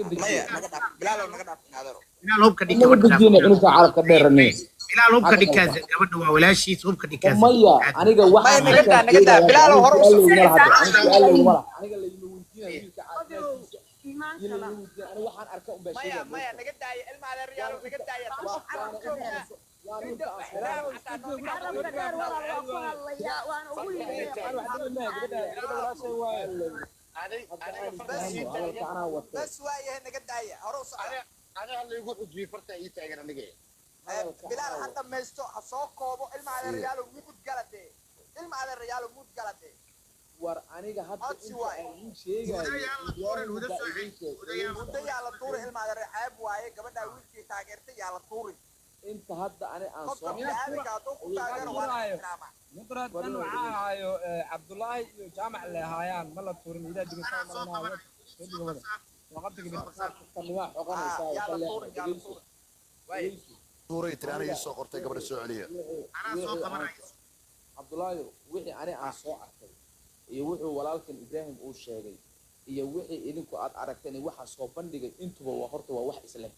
maya naga dhaaf bilaal naga dhaaf inaadaro ilaal hubka dhig Inaga dejiyna cunuga carabka dheerane. ilaal hubka dhigkaas gabadha waa walaashiis hubka dhigkaas Maya aniga maya waxaan naga daa bilaal hore u soo aniga la yimi weydiinaya wiilka caafimaadkiisa aniga waxaan arkay un baa sheegay maya naga daaya ilma adeeryaal naga daaya بس وايه نقد دايه هروس انا اللي يقول حجي فرتا اي تاغن انغي بلال حتى ميستو سو كوبو علم على الرجال ومود غلطه علم على الرجال ومود غلطه war aniga hadda in sheegay ودايا على طور علم على الرحاب وايه gabadha wiilkii taageertay yaa la tuuri inta hadda ani aan soo مدرد معايو عبد الله جامع اللي هايان ملا تورين إذا دقيقة ما لنا وقتك بالفقار تنوع حقنا دوري ترى يسوق قرتي قبل السعودية انا soo qabanay Abdullahi wixii ani aan soo arkay iyo wuxuu walaalkan Ibrahim uu sheegay iyo wixii idinku aad aragteen waxa soo bandhigay intuba waa horta waa wax isla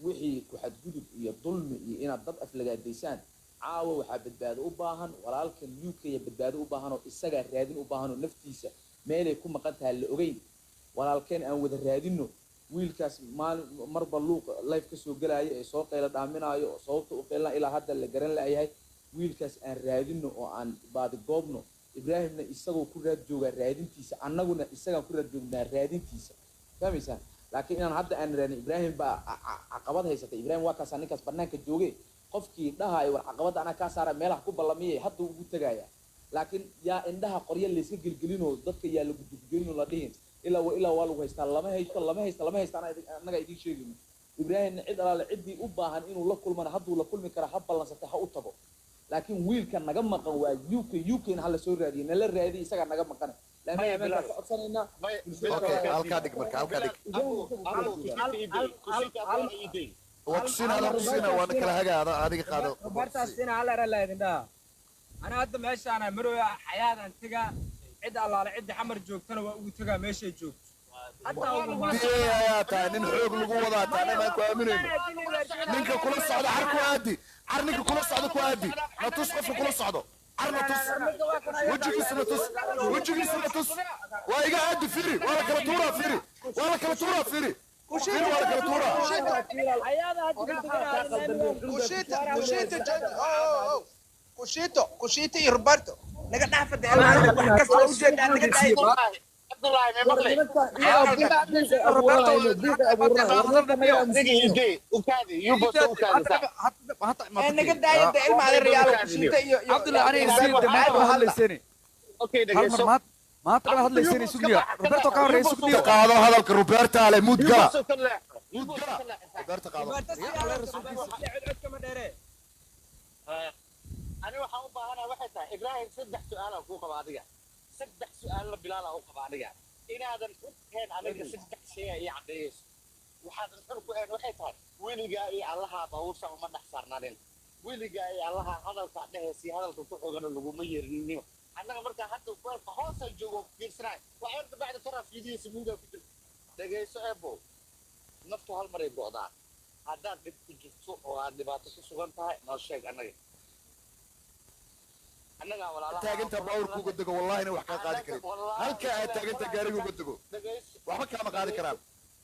wixii ku xadgudub iyo dulmi iyo inaad dad aflagaadeysaan caawa waxa badbaado u baahan walaalkan UK badbaado u baahan oo isaga raadin u baahan oo naftiisa meelay ku maqan tahay la ogeyn walaalkan aan wada raadino wiilkaas marba luuq live ka soo galaya ee soo qeyla dhaaminayo oo sababta u qeylna ilaa hadda la garan laayahay wiilkaas aan raadino oo aan baadi goobno Ibrahimna isagoo ku raad jooga raadintiisa annaguna isaga ku raad joognaa raadintiisa fahmaysaa laakiin inaan hadda aan raadin Ibrahim ba caqabad haysatay Ibrahim waa kaas ninkaas banaanka joogay qofkii dhahay war caqabad ana ka saara meelaha ku ballamiyay hadda ugu tagaya laakiin yaa indhaha qoryo la iska gelgelino dadka yaa lagu duggelino la dhihin ilaa waa lagu haystaa lama haysto anaga idin sheegayno Ibrahim cid alaale cidii u baahan inuu la kulmana hadduu la kulmi kara ha ballansata ha u tago laakiin wiilka naga maqan waa UK in hal soo raadiyo nala raadiyo isaga naga maqan laakiin amanka ka codsanayna اوكي halka dhig marka halka dhig وقسينا على قسينا وانا كلا هاجا هذيك قادو برتاسين على رلايدنا انا هذا ماشي انا مرو حياه انتجا عد الله على عد حمر جوجتنا و تجا ماشي جوج حتى يا تا nin xoog lagu wadaa taana ma ku aaminayno ninka kula socda har ku aadi arninka kula socda ku aadi la tus qof kula socdo arna tus wajigiisa la tus waa iga aadi firi wala kala tuura firi كوشيتا كوشيتا يا روبرتو نقدر نحفظ عبد الله ما مقلي نقدر علم على الريال عبد الله انا يصير ما هلسني اوكي دقيقه ما ترى هذا اللي يصير سوريا روبرتو كان رئيس سوريا قاعد هذا روبرتو على مود قلا روبرتو قاعد انا waxaan u baahanahay waxay tahay Ibrahim saddex su'aal aan ku qabo adiga saddex su'aal la bilaal aan u qabo adiga inaadan ku keen aniga saddex shay ay cadeeyso waxaad xor ku een waxay tahay wiliga iyo allaha bawrsa uma dhaxsarnaadeen wiliga iyo allaha hadalka dhaheesi hadalka ku xoogana lagu ma yeerinimo annaga marka hadda ku hoos joogo fiirsanay waxay bacda tara fiidiisa muuda ku jirto dhageyso eebo naftu hal mar ay go'daa haddaad dib ku jirto oo aad dhibaato ku sugan tahay noo sheeg annaga taaginta bawrku uga dago wallahi wax ka qaadi karin halka aad taaginta gaariga uga dago waxba kama qaadi karaan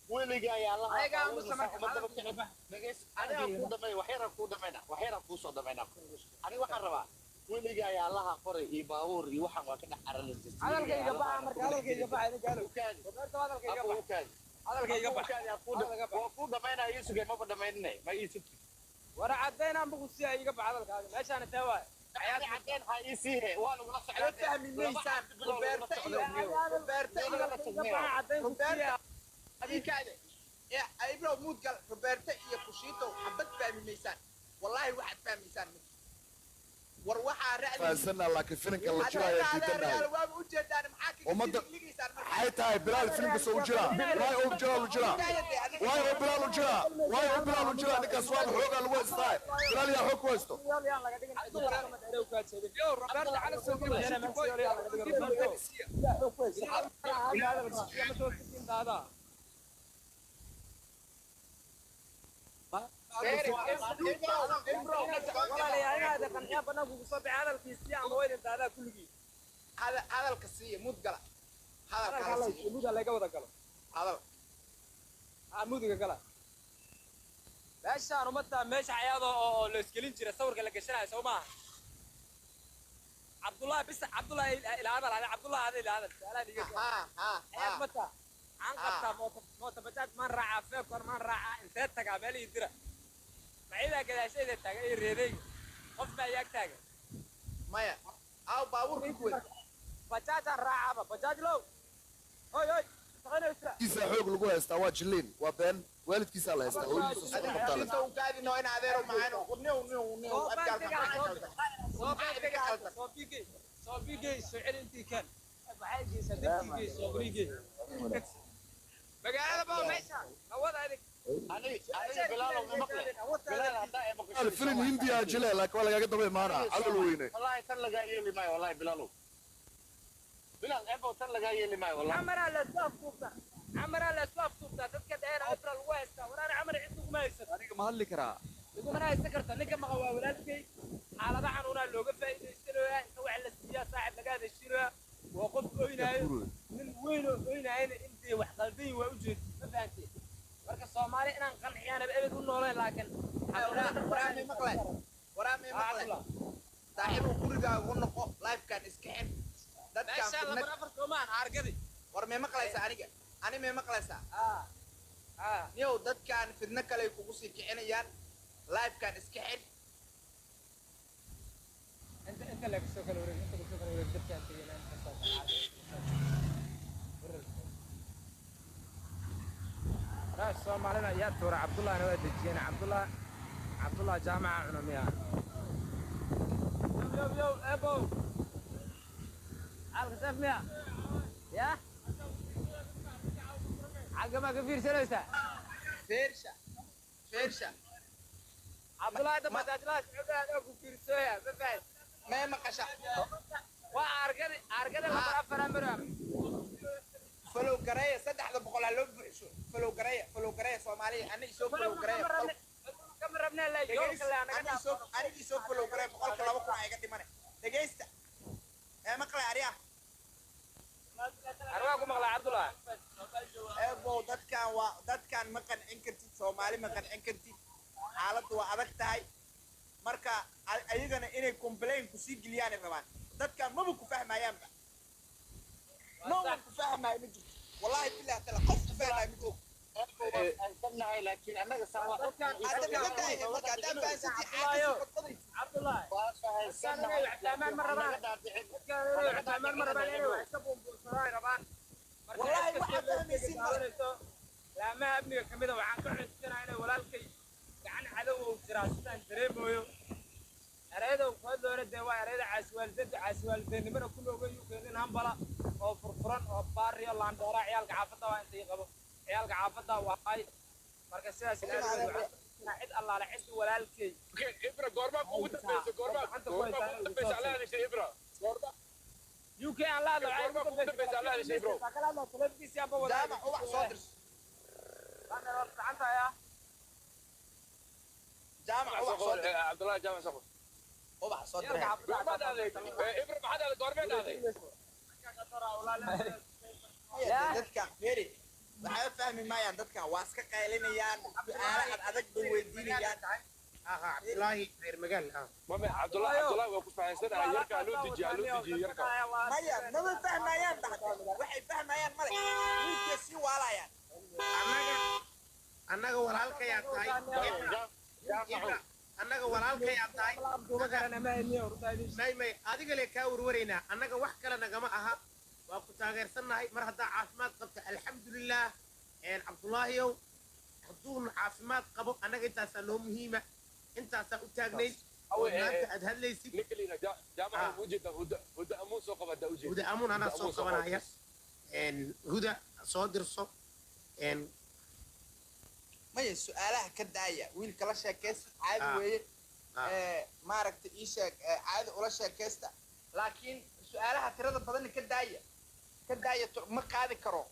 weliga ayaa Allah ayaga ama aniga ku damay waxyara ku soo dhamayna aniga waxaan rabaa weliga ayaa Allah qoray iyo baawur iyo waxaan waa ka dhaxaran hadalkayga baa marka hadalkayga baa ina gaalo hadalkayga baa ku dhamayna isuga ma dhamaynay ma isu wara cadeena aan bugu si ay iga baa hadalkaaga meeshaan taaway حياتي عدين هايسيه وانا ولا فهم الميسان روبرتا هذه كذا يا ايبرو مود قال روبرتا يا كوشيتو حبت فهم الميسان والله واحد فهم الميسان وروحها رأي فازلنا لكن فيلم الله جرا يا ديدنا ومد حيتها بلال فيلم سو جرا واي او جرا واي او بلال جرا نك سواد خوغا لو استاي بلال يا حق وستو روبرتو على السوق هذا هذا قنعة بناك وصبي هذا الكيسي عم وين انت هذا كل جي هذا الكسية مود قلع هذا هذا الكسية مود اللي جوا ذكره هذا مود ذكره ليش أنا متى مش عياضه الاسكلين جرى صور قال لك إيش أنا سوما عبد الله بس عبد الله الهذا عبد الله هذا الهذا أنا اللي عياض متى عن قطع موت بجات من راعى فيكر من راعى انت تقابل يدرى معيدا كذا شيء تاجي ريدي قف بياك تاجي مايا أو باور كوي بجات راعى بجات لو هاي تغني اسرع kiisa xoog lagu haystaa waa jilliin waa been waalidkiisa la haystaa hooyadiisa soo هذا qabtaa أنت وقاعد إنه أنا هذا معانا ونيو أبقى صوبيجي سعر انتي كان بعيدي صدقتي صوبيجي بقى هذا بقى ماشي هو هذيك أنا بلال هذا filim hindiya jile laakiin waa lagaaga daba imaanaa calol weyne والله تلقى يلي معي والله بلالو بلال أبو تلقى يلي معي والله عمر على السقف صوبتا عمر على السقف صوبتا تذكر داير أسرى الويست وأنا عمر عندك ما يصير aniga ma hadli karaa يقول أنا استكرت لك ما هو ولادك على ضعن ولا لو قف يشتروا نوع على السياسة صاحب لقاد يشتروا وقف من وين أنت وحقلبي ووجد ما فهمتي marka Soomaali inaan qanxiyana baa ku nooleen laakiin waraami maqlay saaxiib guriga ugu noqo live kan iska xid dadka insha Allah marafar Soomaan argadi war me maqlaysa ani me maqlaysa niyow dadkan fidna kale kugu sii kicinayaan live kan iska xid انت اللي كسوك الورق انت كسوك الورق dadkan tayaan راس Soomaalina yaa toora Abdullah ana waa dajiyeen Abdullah jaamaca cunamiya yo ebo alqasaf miya ya عقبها كفير سلسة فيرشا Abdullah ده ما تجلس عقبها كفير سويا بفعل ما مقشع وأركض لما أفرم برام فلو قرية صدق هذا بقول له فلو قرية Soomaaliya أنا يسوق فلو قرية كم ربنا لا يوم كلا أنا يسوق فلو قرية بقول كلا بكرة هيقدم أنا دقيست مقلع أريا أرواكم مغلى عبد الله أبو dadkan ma qancin kartid Soomaali ma qancin kartid xaaladdu waa adag tahay marka ayagana inay complain ku sii geliyaan rabaan dadkan ma ku fahmayaan ku fahmay mid wallahi billahi tala qof fahmay mid أنا لكن أنا سوا عبد الله كان مرة والله ما فاهم يصير لا ما ابني كميدا وعن كحسنا أنا ولا الكي عن عدو دراسة دريمويو أريد وقال له أريد وأريد عسوال ذي نمر كله يمكن هم بلا أو فرفران أو باري الله عند وراء عيال عافضة وأنت يقبل عيال عافضة وهاي مركز سياسي عيد الله لعيد ولا الكي إبرة قربا قوة بس على هذا الشيء إبرة قربا يوكي الله لو عيد بس على هذا الشيء برو فكلا الله تلبس يا بابا جامع هو صادر أنا رحت عنها يا جامع هو صادر عبد الله جامع صبر هو صادر قربا هذا إبرة ما حدا قربا هذا يا dadka feri waxay fahmi maayaan dadka waa iska qaylinayaan su'aalaha adag bay weydiinayaan Abdullahi reer magaal ما عبد الله وكوس فايسن يركع لو تجي يركع maya ma fahmayaan waxay fahmayaan male wiilka si waalayaan annaga walaalkayaa tahay annaga walaalkayaa tahay may adiga le kaa warwaraynaa annaga wax kale nagama aha waa ku taageersannahay mar haddaa caafimaad qabta alxamdulilah cabdullaahiyow hadduun caafimaad qabo annaga intaasaa noo muhiima intaasaa u taagnayd oo maanta aad hadlaysid نكلينا جامعة وجد هدى أمون سوق بدا وجد huda amuun anaa soo qabanaya huda soo dirso maya su'aalaha ka daaya wiilka la sheekaysta caadi weeye maaragtay ii sheeg caadi ula sheekaysta laakiin su'aalaha tirada badan ka daaya ma qaadi karo